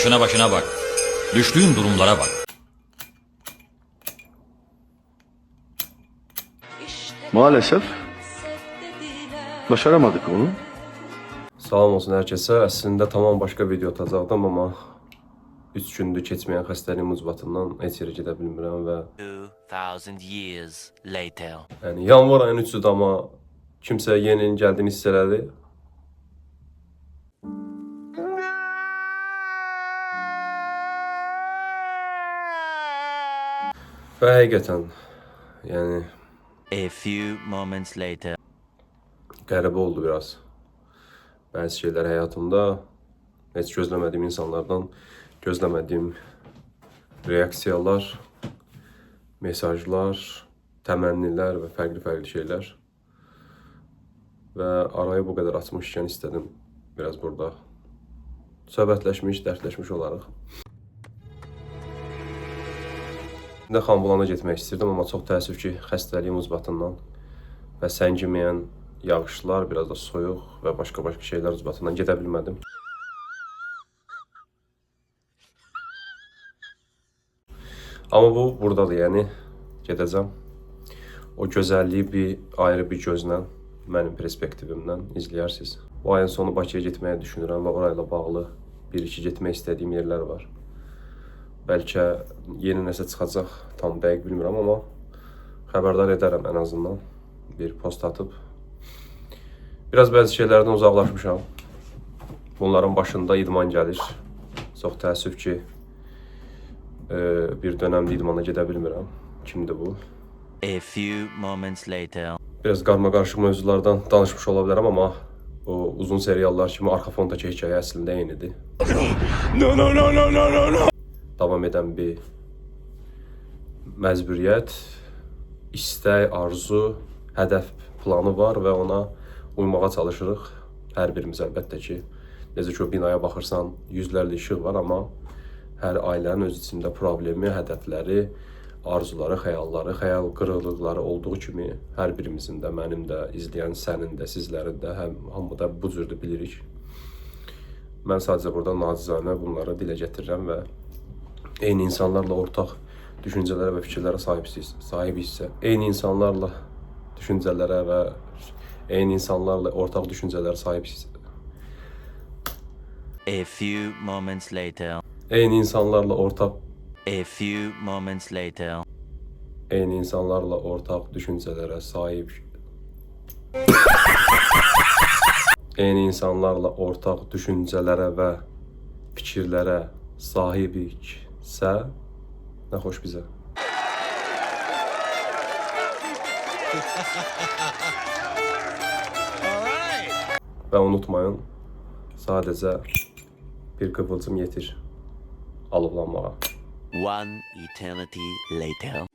Yaşına başına bak. Düştüğün durumlara bak. Maalesef başaramadık onu. Salam olsun hər kəsə. Əslində tamam başqa video atacaqdım, amma 3 gündür keçməyən xəstəliyim ucbatından heç yerə gedə bilmirəm və 2000 years later. yəni yanvar ayının 3-üdür, amma kimsə yeni gəldiyini hiss elədi. Və həqiqətən, yəni A few moments later. qəribə oldu biraz. Bəzi şeylər həyatımda heç gözləmədiyim insanlardan gözləmədiyim reaksiyalar, mesajlar, təmənnilər və fərqli şeylər. Və arayı bu qədər açmışkən istədim biraz burada söhbətləşmiş, dərdləşmiş olaraq. İndi Xanbulana getmək istirdim, amma çox təəssüf ki, xəstəliyim ucbatından və səngiməyən yağışlar, biraz da soyuq və başqa şeylər ucbatından gedə bilmədim. Amma bu buradadır, yəni gedəcəm. O gözəlliyi ayrı bir gözlə, mənim perspektivimdən izləyərsiniz. Bu ayın sonu Bakıya getməyi düşünürəm və orayla bağlı bir-iki getmək istədiyim yerlər var. Bəlkə yeni nəsə çıxacaq, tam dəqiq bilmirəm, amma xəbərdar edərəm ən azından. Bir post atıb. Biraz bəzi şeylərdən uzaqlaşmışam. Bunların başında idman gəlir. Çox təəssüf ki, bir dönəmdə idmana gedə bilmirəm. Kimdir bu? A few moments later. Biraz qarma-qarışıq mövzulardan danışmış ola bilərəm, amma o uzun seriallar kimi arxa fondakı hekayə əslində eynidir. Davam edən bir məcburiyyət, istək, arzu, hədəf planı var və ona uymağa çalışırıq. Hər birimiz əlbəttə ki, necə ki o binaya baxırsan, yüzlərlə işıq var, amma hər ailənin öz içində problemi, hədəfləri, arzuları, xəyalları, xəyal qırıqlıqları olduğu kimi hər birimizin də, mənim də, izləyən sənin də, sizlərin də, hamı da bu cürdür bilirik. Mən sadəcə burada nacizanə bunları dilə gətirirəm və eyni insanlarla ortaq düşüncələrə və fikirlərə sahibiksə, eyni insanlarla düşüncələrə və eyni insanlarla ortaq düşüncələrə sahibiksə, A few moments later. eyni insanlarla ortaq A few moments later. eyni insanlarla ortaq düşüncələrə sahib eyni insanlarla ortaq düşüncələrə və fikirlərə sahibiksə, nə xoş bizə. Və unutmayın, sadəcə bir qıvılcım yetir alovlanmağa. One eternity later.